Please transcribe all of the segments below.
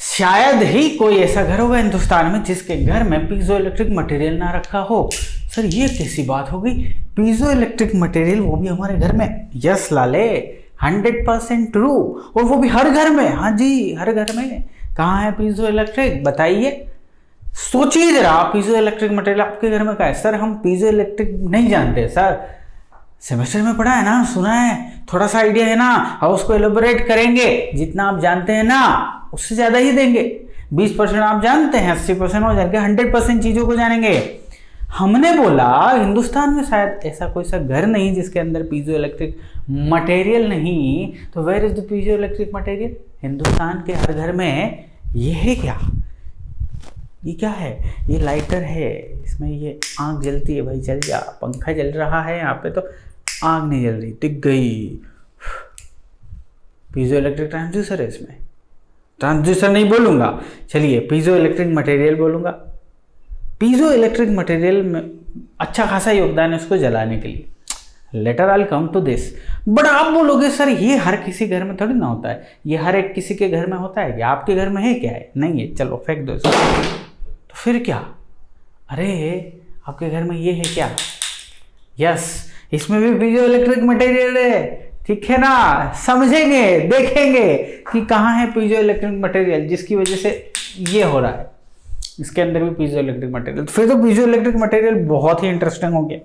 शायद ही कोई ऐसा घर होगा हिंदुस्तान में जिसके घर में पीजो इलेक्ट्रिक मटेरियल ना रखा हो। सर ये कैसी बात होगी, पीजो इलेक्ट्रिक मटेरियल वो भी हमारे घर में? यस लाले, 100% ट्रू, और वो भी हर घर में। हाँ जी, हर घर में। कहाँ है पीजो इलेक्ट्रिक, बताइए। सोचिए जरा, पीजो इलेक्ट्रिक मटेरियल आपके घर में कहाँ है? सर हम पीजो इलेक्ट्रिक नहीं जानते सर, सेमेस्टर में पढ़ा है ना, सुना है, थोड़ा सा आइडिया है ना, हम उसको एलोबरेट करेंगे। जितना आप जानते हैं ना उससे ज़्यादा ही देंगे। 20% आप जानते हैं, 80% हो जाएंगे, 100% चीज़ों को जानेंगे। हमने बोला हिंदुस्तान में शायद ऐसा कोई सा घर नहीं जिसके अंदर पीजो इलेक्ट्रिक मटेरियल नहीं। तो where is the piezo electric material? Hindustan के हर घर में। ये है क्या? ये क्या है? ये लाइटर है, इसमें ये आग जलती है। भाई जल जा, पंखा जल रहा है यहाँ पे, तो आग नहीं जल रही, टिक गई। पीजो इलेक्ट्रिक ट्रांसड्यूसर है इसमें। ट्रांसड्यूसर नहीं बोलूँगा, चलिए पीजो इलेक्ट्रिक मटेरियल बोलूँगा। पीजो इलेक्ट्रिक मटेरियल में अच्छा खासा योगदान है उसको जलाने के लिए। Later I come to this. But आप बोलोगे सर ये हर किसी घर में थोड़ी ना होता है, ये हर एक किसी के घर में होता है क्या? आपके घर में है क्या? है नहीं है, चलो फेंक दो इसको। तो फिर क्या? अरे आपके घर में ये है क्या? यस, इसमें भी पीजो इलेक्ट्रिक मटेरियल है, ठीक है ना। समझेंगे, देखेंगे कि कहाँ है पीजो इलेक्ट्रिक मटेरियल जिसकी वजह से ये हो रहा है। इसके अंदर भी पीजो इलेक्ट्रिक मटेरियल, फिर तो पीजो इलेक्ट्रिक मटेरियल बहुत ही इंटरेस्टिंग हो गया।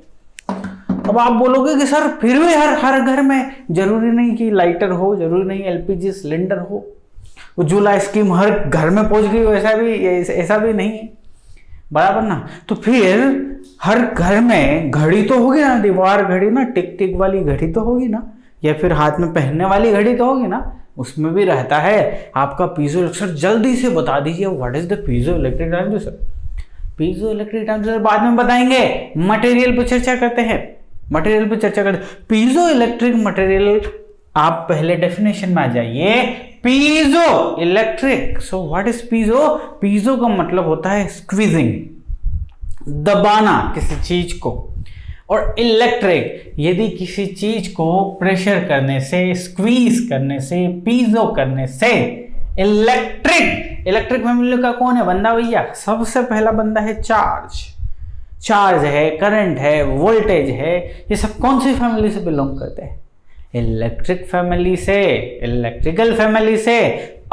अब आप बोलोगे कि सर फिर भी हर घर में, जरूरी नहीं कि लाइटर हो, जरूरी नहीं एलपीजी सिलेंडर हो, उज्ज्वला स्कीम हर घर में पहुंच गई हो, ऐसा भी नहीं है, बराबर ना। तो फिर हर घर में घड़ी तो होगी ना, दीवार घड़ी ना, टिक टिक वाली घड़ी तो होगी ना, या फिर हाथ में पहनने वाली घड़ी तो होगी ना, उसमें भी रहता है आपका पीजो इलेक्ट्रिक। जल्दी से बता दीजिए what is the piezo electric transducer. Piezo electric transducer बाद में बताएंगे, मटेरियल पर चर्चा करते हैं। मटेरियल पे चर्चा करते, पीजो इलेक्ट्रिक मटेरियल। आप पहले डेफिनेशन में आ जाइए, piezo electric. So what is piezo? Piezo का मतलब होता है स्क्वीजिंग, दबाना किसी चीज को, और इलेक्ट्रिक यदि किसी चीज को प्रेशर करने से, स्क्वीज करने से, पीजो करने से इलेक्ट्रिक। इलेक्ट्रिक फैमिली का कौन है बंदा भैया? सबसे पहला बंदा है चार्ज। चार्ज है, करंट है, वोल्टेज है, ये सब कौन सी फैमिली से बिलोंग करते हैं? इलेक्ट्रिक फैमिली से, इलेक्ट्रिकल फैमिली से।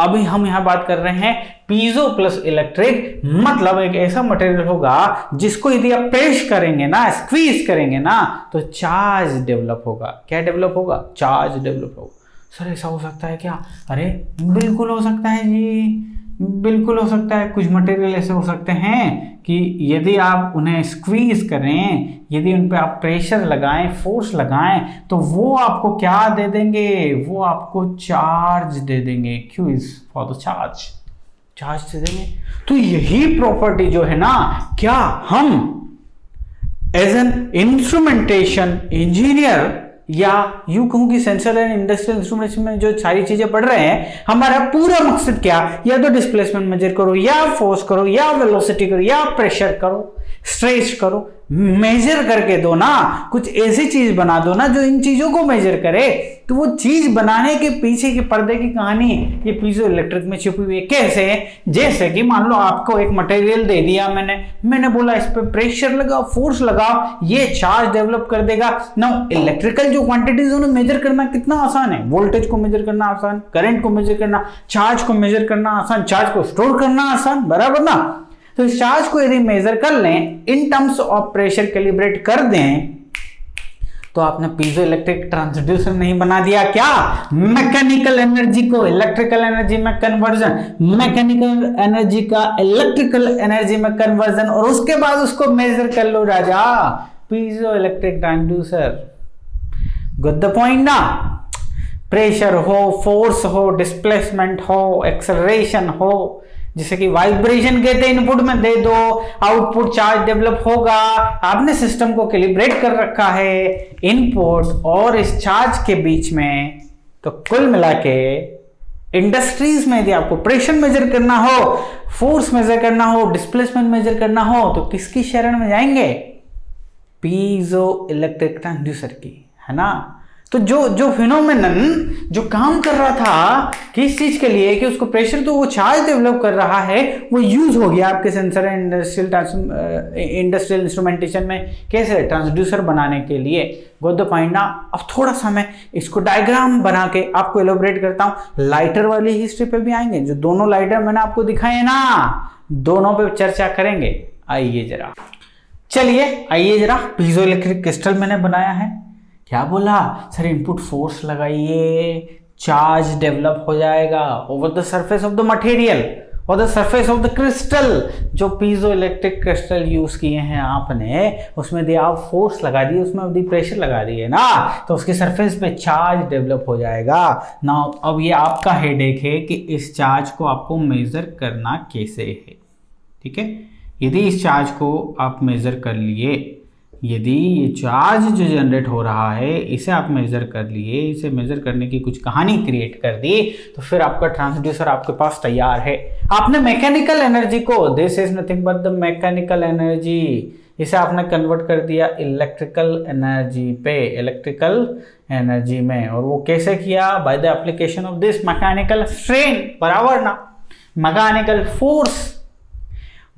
अभी हम यहां बात कर रहे हैं पीजो प्लस इलेक्ट्रिक, मतलब एक ऐसा मटेरियल होगा जिसको यदि आप प्रेस करेंगे ना, स्क्वीज करेंगे ना, तो चार्ज डेवलप होगा। क्या डेवलप होगा? चार्ज डेवलप होगा। सर ऐसा हो सकता है क्या? अरे बिल्कुल हो सकता है जी, बिल्कुल हो सकता है। कुछ मटेरियल ऐसे हो सकते हैं कि यदि आप उन्हें स्क्वीज करें, यदि उन पर आप प्रेशर लगाएं, फोर्स लगाएं, तो वो आपको क्या दे देंगे? वो आपको चार्ज दे देंगे। Q is for the charge, charge दे देंगे। तो यही प्रॉपर्टी जो है ना, क्या हम एज एन इंस्ट्रूमेंटेशन इंजीनियर, या यूं कहूं कि सेंसर एंड इंडस्ट्रियल इंस्ट्रूमेंटेशन में जो सारी चीजें पढ़ रहे हैं, हमारा पूरा मकसद क्या? या तो डिस्प्लेसमेंट मेजर करो, या फोर्स करो, या वेलोसिटी करो, या प्रेशर करो, स्ट्रेस करो। मेजर करके दो ना, कुछ ऐसी चीज बना दो ना जो इन चीजों को मेजर करे। तो वो चीज बनाने के पीछे की पर्दे की कहानी ये पीजो इलेक्ट्रिक में छिपी हुई है। कैसे? जैसे कि मान लो आपको एक मटेरियल दे दिया मैंने बोला इस पे प्रेशर लगाओ, फोर्स लगाओ, ये चार्ज डेवलप कर देगा। नाउ इलेक्ट्रिकल जो क्वांटिटीज उन्हें मेजर करना कितना आसान है। वोल्टेज को मेजर करना आसान, करंट को मेजर करना, चार्ज को मेजर करना आसान, चार्ज को स्टोर करना आसान, बराबर ना। तो इस चार्ज को यदि मेजर कर लें, in terms of pressure calibrate कर दें, तो आपने पीजो इलेक्ट्रिक ट्रांसड्यूसर नहीं बना दिया क्या? मैकेनिकल एनर्जी को इलेक्ट्रिकल एनर्जी में कन्वर्जन, मैकेनिकल एनर्जी का इलेक्ट्रिकल एनर्जी में कन्वर्जन, और उसके बाद उसको मेजर कर लो राजा। Piezo electric transducer. Got the point ना। प्रेशर हो, फोर्स हो, डिस्प्लेसमेंट हो, एक्सेलरेशन हो, जिसे कि वाइब्रेशन कहते हैं, इनपुट में दे दो, आउटपुट चार्ज डेवलप होगा। आपने सिस्टम को कैलिब्रेट कर रखा है इनपुट और इस चार्ज के बीच में। तो कुल मिला के इंडस्ट्रीज में यदि आपको प्रेशर मेजर करना हो, फोर्स मेजर करना हो, डिस्प्लेसमेंट मेजर करना हो, तो किसकी शरण में जाएंगे? पीजो इलेक्ट्रिक ट्रांसड्यूसर की, है ना। तो जो फिनोमेनन जो काम कर रहा था किस चीज के लिए कि उसको प्रेशर तो वो चार्ज डेवलप कर रहा है, वो यूज हो गया आपके सेंसर एंड इंडस्ट्रियल इंस्ट्रूमेंटेशन में कैसे ट्रांसड्यूसर बनाने के लिए। गॉट द पॉइंट ना। अब थोड़ा सा मैं इसको डायग्राम बना के आपको एलोबरेट करता हूँ। लाइटर वाली हिस्ट्री पे भी आएंगे, जो दोनों लाइटर मैंने आपको दिखाए ना, दोनों पे चर्चा करेंगे। आइए जरा, चलिए आइए जरा, पीजो इलेक्ट्रिक क्रिस्टल मैंने बनाया है। क्या बोला सर, इनपुट फोर्स लगाइए, चार्ज डेवलप हो जाएगा over the surface of the material और the surface of the crystal. जो पीजो इलेक्ट्रिक क्रिस्टल यूज किए हैं आपने, उसमें यदि आप फोर्स लगा दिए, उसमें यदि प्रेशर लगा दिए ना, तो उसके सरफेस पे चार्ज डेवलप हो जाएगा ना। अब ये आपका हेडेक है कि इस चार्ज को आपको मेजर करना कैसे है। ठीक है, यदि इस चार्ज को आप मेजर कर लिए, यदि ये चार्ज जो जनरेट हो रहा है इसे आप मेजर कर लिए, इसे मेजर करने की कुछ कहानी क्रिएट कर दी, तो फिर आपका ट्रांसड्यूसर आपके पास तैयार है। आपने मैकेनिकल एनर्जी को, this is nothing but the mechanical energy, इसे आपने कन्वर्ट कर दिया इलेक्ट्रिकल एनर्जी पे, इलेक्ट्रिकल एनर्जी में। और वो कैसे किया? By the application of this mechanical strain, बराबर ना, mechanical force.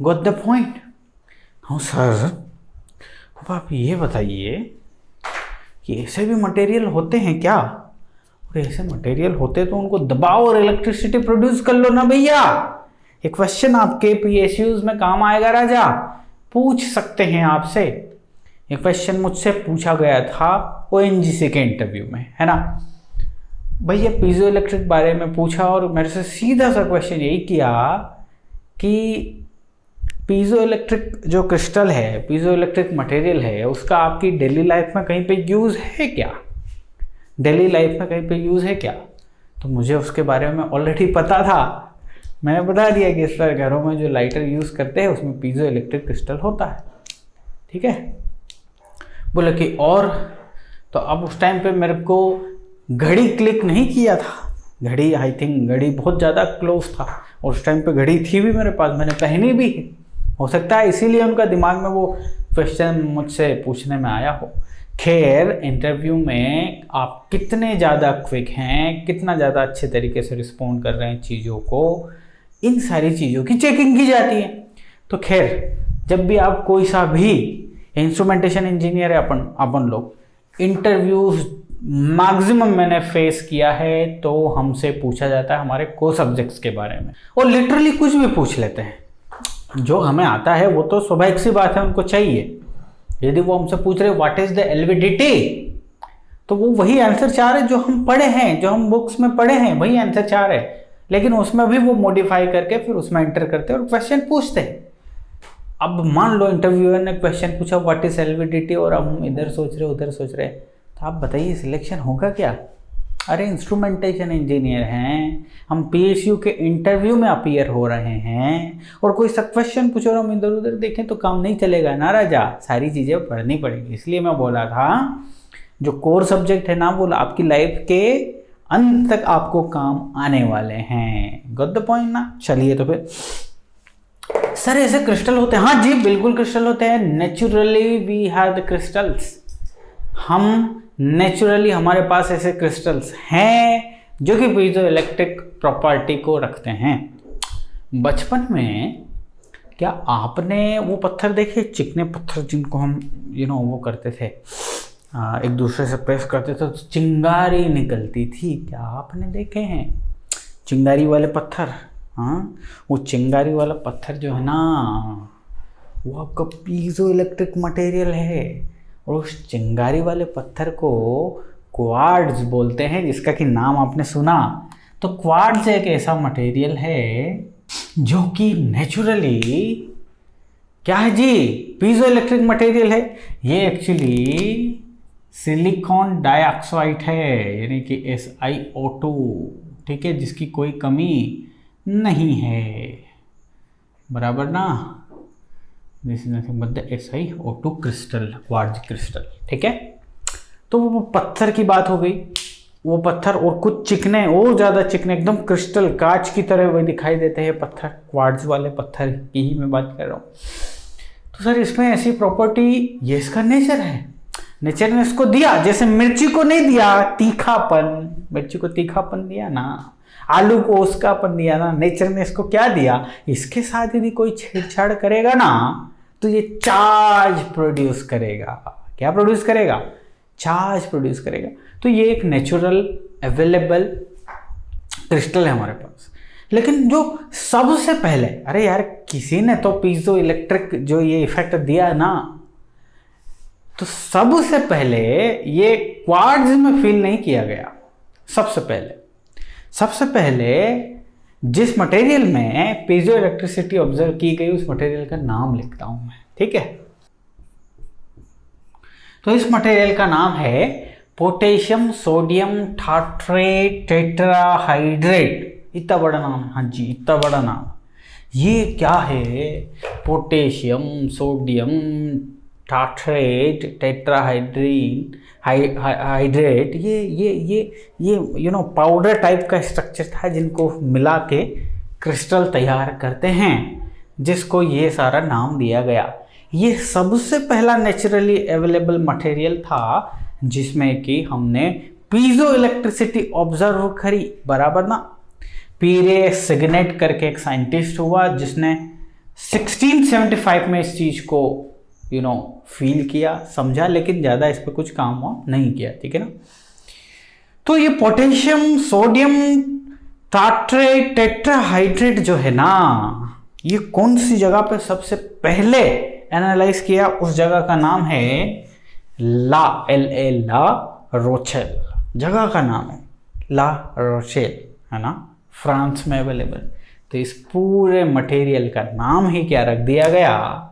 Got the point? हाँ सर, अब आप ये बताइए कि ऐसे भी मटेरियल होते हैं क्या? और ऐसे मटेरियल होते तो उनको दबाओ और इलेक्ट्रिसिटी प्रोड्यूस कर लो ना भैया। एक क्वेश्चन आपके पीएसयूज में काम आएगा राजा, पूछ सकते हैं आपसे। एक क्वेश्चन मुझसे पूछा गया था ओएनजीसी के इंटरव्यू में, है ना भैया, पीजो इलेक्ट्रिक बारे में पूछा और मेरे से सीधा सा क्वेश्चन यही किया कि पीजो इलेक्ट्रिक जो क्रिस्टल है, पीजो इलेक्ट्रिक मटेरियल है, उसका आपकी डेली लाइफ में कहीं पे यूज़ है क्या? डेली लाइफ में कहीं पे यूज़ है क्या? तो मुझे उसके बारे में ऑलरेडी पता था, मैंने बता दिया कि इस तरह घरों में जो लाइटर यूज़ करते हैं उसमें पीजो इलेक्ट्रिक क्रिस्टल होता है। ठीक है, बोले कि और, तो अब उस टाइम पे मेरे को घड़ी क्लिक नहीं किया था। घड़ी, आई थिंक घड़ी बहुत ज़्यादा क्लोज था और उस टाइम पे घड़ी थी भी मेरे पास, मैंने पहनी भी है। हो सकता है इसीलिए उनका दिमाग में वो क्वेश्चन मुझसे पूछने में आया हो। खैर, इंटरव्यू में आप कितने ज़्यादा क्विक हैं, कितना ज़्यादा अच्छे तरीके से रिस्पॉन्ड कर रहे हैं चीज़ों को, इन सारी चीज़ों की चेकिंग की जाती है। तो खैर, जब भी आप कोई सा भी इंस्ट्रूमेंटेशन इंजीनियर है अपन लोग, इंटरव्यूज मैक्सिमम मैंने फेस किया है, तो हमसे पूछा जाता है हमारे को सब्जेक्ट्स के बारे में, और लिटरली कुछ भी पूछ लेते हैं। जो हमें आता है वो तो स्वाभाविक सी बात है, उनको चाहिए। यदि वो हमसे पूछ रहे व्हाट इज द एलवीडीटी, तो वो वही आंसर चाह रहे जो हम पढ़े हैं, जो हम बुक्स में पढ़े हैं, वही आंसर चाह रहे, लेकिन उसमें भी वो मॉडिफाई करके फिर उसमें एंटर करते और क्वेश्चन पूछते हैं। अब मान लो इंटरव्यूअर ने क्वेश्चन पूछा व्हाट इज एलवीडीटी, और हम इधर सोच रहे उधर सोच रहे, तो आप बताइए सिलेक्शन होगा क्या? अरे इंस्ट्रूमेंटेशन इंजीनियर हैं हम, पीएसयू के इंटरव्यू में अपीयर हो रहे हैं, और कोई सा क्वेश्चन पूछो और हम इधर उधर देखें तो काम नहीं चलेगा ना राजा, सारी चीज़ें पढ़नी पड़ेगी। इसलिए मैं बोला था जो कोर सब्जेक्ट है ना, वो आपकी लाइफ के अंत तक आपको काम आने वाले हैं। गॉट द पॉइंट ना? चलिए, तो फिर सर ऐसे क्रिस्टल होते हैं? हाँ जी, बिल्कुल क्रिस्टल होते हैं। Naturally we have the crystals, हम नेचुरली हमारे पास ऐसे क्रिस्टल्स हैं जो कि पीजो इलेक्ट्रिक प्रॉपर्टी को रखते हैं। बचपन में क्या आपने वो पत्थर देखे, चिकने पत्थर जिनको हम वो करते थे, एक दूसरे से प्रेस करते थे तो चिंगारी निकलती थी, क्या आपने देखे हैं चिंगारी वाले पत्थर? हाँ, वो चिंगारी वाला पत्थर जो है ना, वो आपका पीजो इलेक्ट्रिक मटेरियल है। और उस चिंगारी वाले पत्थर को क्वार्ट्ज बोलते हैं, जिसका कि नाम आपने सुना। तो क्वार्ट्ज एक ऐसा मटेरियल है जो कि नेचुरली क्या है जी, पीजो इलेक्ट्रिक मटेरियल है। ये एक्चुअली सिलिकॉन डाइऑक्साइड है, यानी कि SiO2, ठीक है, जिसकी कोई कमी नहीं है, बराबर ना। This is nothing but the SiO2 crystal, quartz crystal, ठीक है। तो वो पत्थर की बात हो गई, वो पत्थर और कुछ चिकने, और ज़्यादा चिकने, एकदम क्रिस्टल कांच की तरह वो दिखाई देते हैं पत्थर, क्वार्ट्ज वाले पत्थर की ही मैं बात कर रहा हूँ। तो सर इसमें ऐसी प्रॉपर्टी, ये इसका नेचर है। नेचर ने इसको दिया, जैसे मिर्ची को नहीं दिया तीखापन, मिर्ची को तीखापन दिया ना, आलू को उसकापन दिया ना, नेचर ने इसको क्या दिया, इसके साथ यदि कोई छेड़छाड़ करेगा ना तो ये चार्ज प्रोड्यूस करेगा। क्या प्रोड्यूस करेगा? चार्ज प्रोड्यूस करेगा। तो ये एक नेचुरल अवेलेबल क्रिस्टल है हमारे पास। लेकिन जो सबसे पहले, अरे यार किसी ने तो पीजो इलेक्ट्रिक जो ये इफेक्ट दिया ना, तो सबसे पहले ये क्वार्ट्ज में फील नहीं किया गया। सबसे पहले जिस मटेरियल में पीजो इलेक्ट्रिसिटी ऑब्जर्व की गई उस मटेरियल का नाम लिखता हूं मैं, ठीक है। तो इस मटेरियल का नाम है पोटेशियम सोडियम टार्ट्रेट टेट्राहाइड्रेट। इतना बड़ा नाम है, हाँ जी इतना बड़ा नाम। ये क्या है? Potassium sodium tartrate tetrahydrate hydrate. ये पाउडर टाइप का स्ट्रक्चर था जिनको मिला के क्रिस्टल तैयार करते हैं, जिसको ये सारा नाम दिया गया। ये सबसे पहला नेचुरली अवेलेबल मटेरियल था जिसमें कि हमने पीजो इलेक्ट्रिसिटी ऑब्जर्व करी, बराबर ना। पीरे सिग्नेट करके एक साइंटिस्ट हुआ जिसने 1675 में इस चीज को फील किया, समझा, लेकिन ज़्यादा इस पर कुछ काम नहीं किया, ठीक है ना। तो ये पोटेशियम सोडियम टार्ट्रेट टेट्राहाइड्रेट जो है ना, ये कौन सी जगह पे सबसे पहले एनालाइज किया, उस जगह का नाम है ला रोचेल। जगह का नाम है ला रोचेल, है ना, फ्रांस में अवेलेबल। तो इस पूरे मटेरियल का नाम ही क्या रख दिया गया?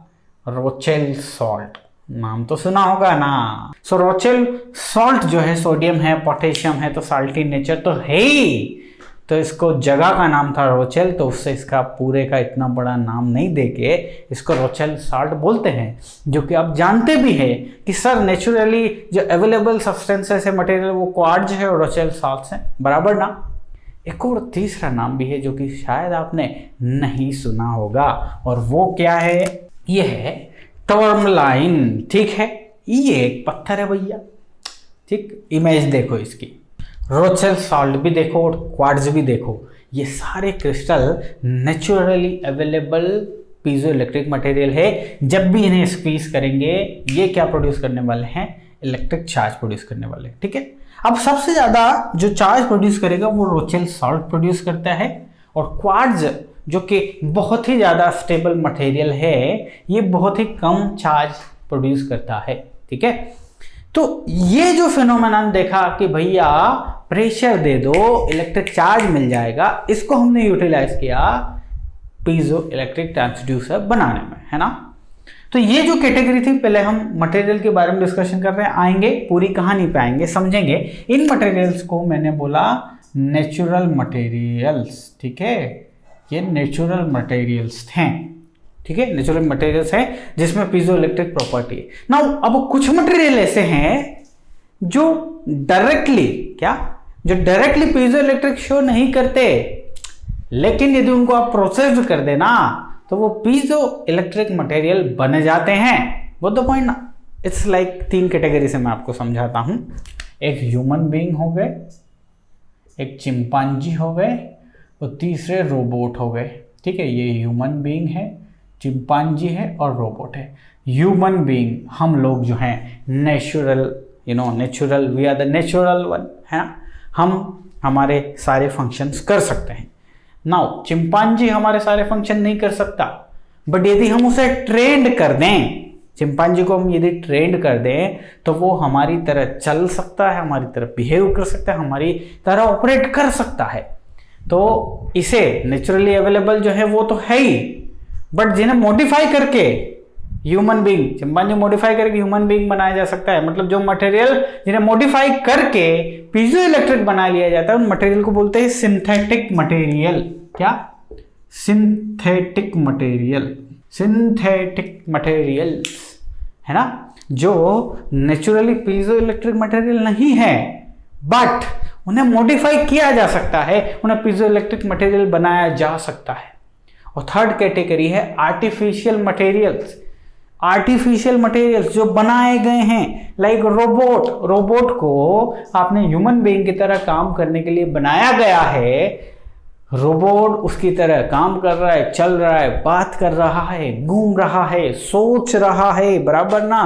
रोचेल सॉल्ट। नाम तो सुना होगा ना। सो रोचेल सॉल्ट जो है, सोडियम है पोटेशियम है तो साल्टी नेचर तो है ही, तो इसको जगह का नाम था रोचेल, तो उससे इसका पूरे का इतना बड़ा नाम नहीं देके इसको रोचेल सॉल्ट बोलते हैं। जो कि आप जानते भी हैं कि सर नेचुरली जो अवेलेबल सब्सटेंसेस है मटेरियल वो क्वार्ट्ज है और रोचेल सॉल्ट्स है, बराबर ना। एक और तीसरा नाम भी है जो कि शायद आपने नहीं सुना होगा, और वो क्या है? ये है टर्मलाइन, ठीक है। ये एक पत्थर है भैया, ठीक। इमेज देखो इसकी, रोचेल सॉल्ट भी देखो और क्वार्ट्ज भी देखो। ये सारे crystal naturally available piezo electric material है। जब भी इन्हें स्क्वीज करेंगे ये क्या प्रोड्यूस करने वाले हैं? इलेक्ट्रिक चार्ज प्रोड्यूस करने वाले, ठीक है। अब सबसे ज्यादा जो चार्ज प्रोड्यूस करेगा वो रोचेल सॉल्ट प्रोड्यूस करता है, और क्वार्ट्ज जो कि बहुत ही ज़्यादा स्टेबल मटेरियल है, ये बहुत ही कम चार्ज प्रोड्यूस करता है, ठीक है। तो ये जो फिनोमेनन देखा कि भैया प्रेशर दे दो इलेक्ट्रिक चार्ज मिल जाएगा, इसको हमने यूटिलाइज किया पीजो इलेक्ट्रिक ट्रांसड्यूसर बनाने में, है ना। तो ये जो कैटेगरी थी, पहले हम मटेरियल के बारे में डिस्कशन कर रहे हैं, आएंगे पूरी कहानी पे आएंगे, समझेंगे। इन मटेरियल्स को मैंने बोला नेचुरल मटेरियल्स, ठीक है। ये नेचुरल मटेरियल्स हैं, ठीक है, नेचुरल मटेरियल्स हैं जिसमें पीजो इलेक्ट्रिक प्रॉपर्टी है। नाउ अब कुछ मटेरियल ऐसे हैं जो directly directly piezo electric show नहीं करते, लेकिन यदि उनको आप प्रोसेस कर देना तो वो पीजो इलेक्ट्रिक मटेरियल बन जाते हैं। वो द पॉइंट ना। इट्स लाइक 3 कैटेगरी से मैं आपको समझाता हूं। एक ह्यूमन बीइंग हो गए, एक चिंपांजी हो गए, और तीसरे रोबोट हो गए, ठीक है। ये ह्यूमन बीइंग है, चिंपांजी है और रोबोट है। ह्यूमन बीइंग हम लोग जो हैं natural, natural, we are the natural one, है ना। हम हमारे सारे फंक्शंस कर सकते हैं। नाउ चिंपांजी हमारे सारे फंक्शन नहीं कर सकता, बट यदि हम उसे ट्रेंड कर दें, चिंपांजी को हम यदि ट्रेंड कर दें तो वो हमारी तरह चल सकता है, हमारी तरह बिहेव कर सकता है, हमारी तरह ऑपरेट कर सकता है। तो इसे नेचुरली अवेलेबल जो है वो तो है ही, बट जिन्हें मॉडिफाई करके ह्यूमन बीइंग, चिंपांजी मॉडिफाई करके ह्यूमन बीइंग बनाया जा सकता है। मतलब जो मटेरियल जिन्हें मॉडिफाई करके पीजो इलेक्ट्रिक बना लिया जाता है उन मटेरियल को बोलते हैं सिंथेटिक मटेरियल। क्या? सिंथेटिक मटेरियल, सिंथेटिक मटेरियल्स, है ना, जो नेचुरली पीजो इलेक्ट्रिक मटेरियल नहीं है, बट उन्हें मॉडिफाई किया जा सकता है, उन्हें पीजो इलेक्ट्रिक मटेरियल बनाया जा सकता है। और थर्ड कैटेगरी है आर्टिफिशियल मटेरियल्स। आर्टिफिशियल मटेरियल्स जो बनाए गए हैं, लाइक रोबोट को आपने ह्यूमन बीइंग की तरह काम करने के लिए बनाया गया है। रोबोट उसकी तरह काम कर रहा है, चल रहा है, बात कर रहा है, घूम रहा है, सोच रहा है, बराबर ना।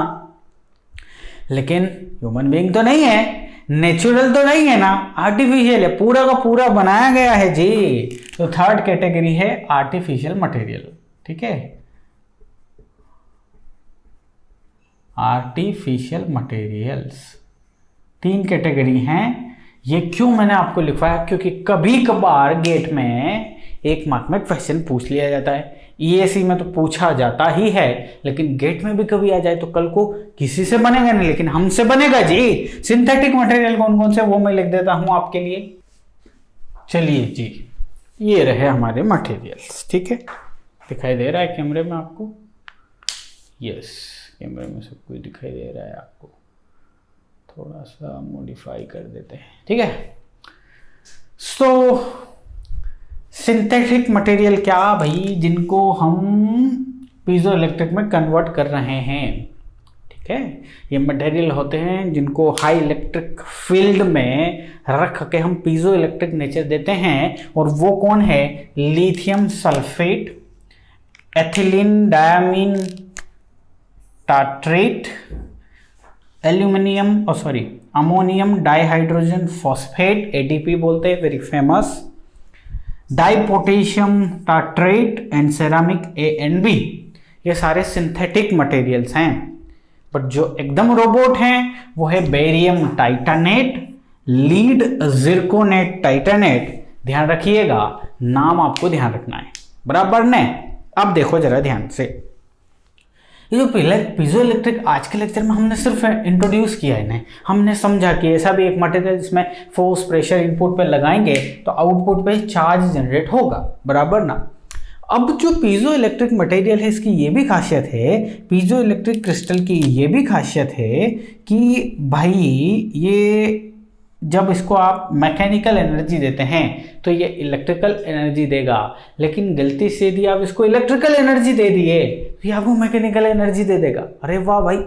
लेकिन ह्यूमन बीइंग तो नहीं है, नेचुरल तो नहीं है ना, आर्टिफिशियल है, पूरा का पूरा बनाया गया है जी। तो थर्ड कैटेगरी है आर्टिफिशियल मटेरियल। ठीक है, आर्टिफिशियल मटेरियल्स 3 कैटेगरी हैं। ये क्यों मैंने आपको लिखवाया, क्योंकि कभी कभार गेट में 1 मार्क में क्वेश्चन पूछ लिया जाता है। ईएसी में तो पूछा जाता ही है, लेकिन गेट में भी कभी आ जाए तो कल को किसी से बनेगा नहीं, लेकिन हमसे बनेगा जी। सिंथेटिक मटेरियल कौन कौन से, वो मैं लिख देता हूं आपके लिए। चलिए जी, ये रहे हमारे मटेरियल्स। ठीक है, दिखाई दे रहा है कैमरे में आपको? यस, कैमरे में सब कुछ दिखाई दे रहा है आपको। थोड़ा सा मॉडिफाई कर देते हैं। ठीक है, सो सिंथेटिक मटेरियल क्या भाई, जिनको हम पीजो इलेक्ट्रिक में कन्वर्ट कर रहे हैं। ठीक है, ये मटेरियल होते हैं जिनको हाई इलेक्ट्रिक फील्ड में रख के हम पीजो इलेक्ट्रिक नेचर देते हैं। और वो कौन है? Lithium sulphate, ethylene diamine tartrate, ammonium dihydrogen phosphate, ADP बोलते हैं, very famous, dipotassium tartrate and ceramic ANB। ये सारे सिंथेटिक मटेरियल्स हैं। बट जो एकदम रोबोट हैं वो है बेरियम टाइटानेट, लीड जिरकोनेट टाइटानेट। ध्यान रखिएगा, नाम आपको ध्यान रखना है, बराबर ने। अब देखो जरा ध्यान से, ये जो पीजो इलेक्ट्रिक आज के लेक्चर में हमने सिर्फ इंट्रोड्यूस किया है इन्हें, हमने समझा कि ऐसा भी एक मटेरियल जिसमें फोर्स प्रेशर इनपुट पे लगाएंगे तो आउटपुट पे चार्ज जनरेट होगा, बराबर ना। अब जो पीजो इलेक्ट्रिक मटेरियल है, इसकी ये भी खासियत है, पीजो इलेक्ट्रिक क्रिस्टल की ये भी खासियत है कि भाई ये जब इसको आप मैकेनिकल एनर्जी देते हैं तो ये इलेक्ट्रिकल एनर्जी देगा। लेकिन गलती से यदि आप इसको इलेक्ट्रिकल एनर्जी दे दिए तो ये आपको मैकेनिकल एनर्जी दे देगा। अरे वाह भाई,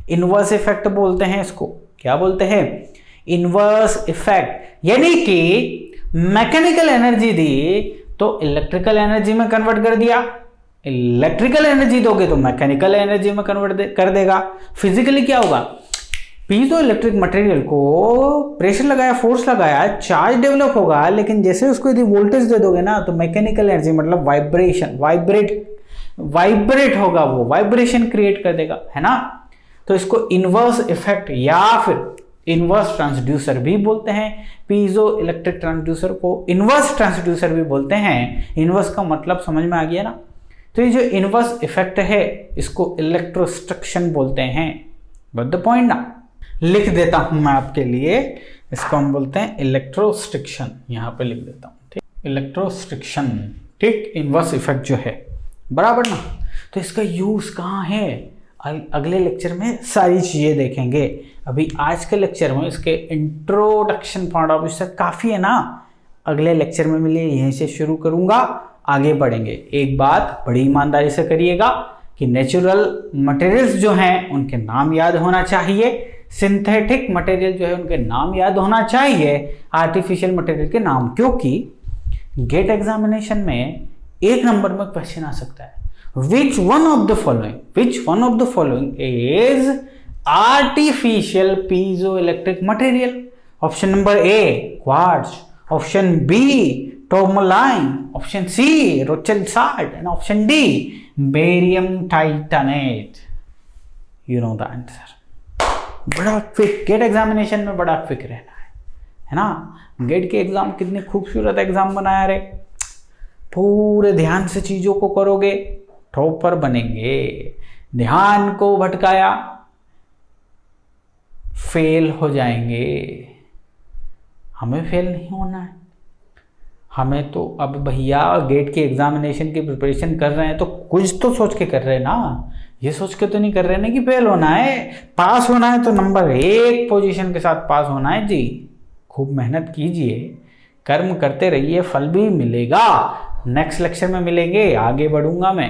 इन्वर्स इफेक्ट बोलते हैं इसको। क्या बोलते हैं? Inverse effect. यानी कि मैकेनिकल एनर्जी दी तो इलेक्ट्रिकल एनर्जी में कन्वर्ट कर दिया, इलेक्ट्रिकल एनर्जी दोगे तो मैकेनिकल एनर्जी में कन्वर्ट कर देगा। फिजिकली क्या होगा? पीजो इलेक्ट्रिक मटेरियल को प्रेशर लगाया, फोर्स लगाया, चार्ज डेवलप होगा, लेकिन जैसे उसको यदि वोल्टेज दे दोगे ना तो मैकेनिकल एनर्जी मतलब वाइब्रेशन, वाइब्रेट होगा, वो वाइब्रेशन क्रिएट कर देगा, है ना। तो इसको इनवर्स इफेक्ट या फिर इनवर्स ट्रांसड्यूसर भी बोलते हैं। पीजो इलेक्ट्रिक ट्रांसड्यूसर को इनवर्स ट्रांसड्यूसर भी बोलते हैं। इनवर्स का मतलब समझ में आ गया ना। तो ये जो इनवर्स इफेक्ट है इसको इलेक्ट्रोस्ट्रक्शन बोलते हैं। गॉट द पॉइंट ना। लिख देता हूं मैं आपके लिए, इसको हम बोलते हैं इलेक्ट्रोस्ट्रिक्शन। यहां पे लिख देता हूं, ठीक, इलेक्ट्रोस्ट्रिक्शन, ठीक, इनवर्स इफेक्ट जो है, बराबर ना। तो इसका यूज कहाँ है? अगले लेक्चर में सारी चीजें देखेंगे। अभी आज के लेक्चर में इसके इंट्रोडक्शन पार्ट ऑफ इससे काफी है ना। अगले लेक्चर में मिले, यहीं से शुरू करूंगा, आगे बढ़ेंगे। एक बात बड़ी ईमानदारी से करिएगा कि नेचुरल मटेरियल्स जो हैं उनके नाम याद होना चाहिए, सिंथेटिक मटेरियल जो है उनके नाम याद होना चाहिए, आर्टिफिशियल मटेरियल के नाम, क्योंकि गेट एग्जामिनेशन में 1 नंबर में क्वेश्चन आ सकता है। Which one of the following is artificial piezoelectric material? Option number A, quartz. Option B, tourmaline. Option C, Rochelle salt. And option D, barium titanate. You know the answer. बड़ा quick, gate examination में बड़ा quick रहना है ना। Gate के exam कितने खूबसूरत exam बनाया रे। पूरे ध्यान से चीजों को करोगे, टॉपर बनेंगे। ध्यान को भटकाया, फेल हो जाएंगे। हमें फेल नहीं होना है। हमें तो अब भैया गेट के एग्जामिनेशन की प्रिपरेशन कर रहे हैं तो कुछ तो सोच के कर रहे हैं ना। ये सोच के तो नहीं कर रहे ना कि फेल होना है। पास होना है तो नंबर 1 पोजीशन के साथ पास होना है जी। खूब मेहनत कीजिए, कर्म करते रहिए, फल भी मिलेगा। नेक्स्ट लेक्चर में मिलेंगे, आगे बढ़ूंगा मैं।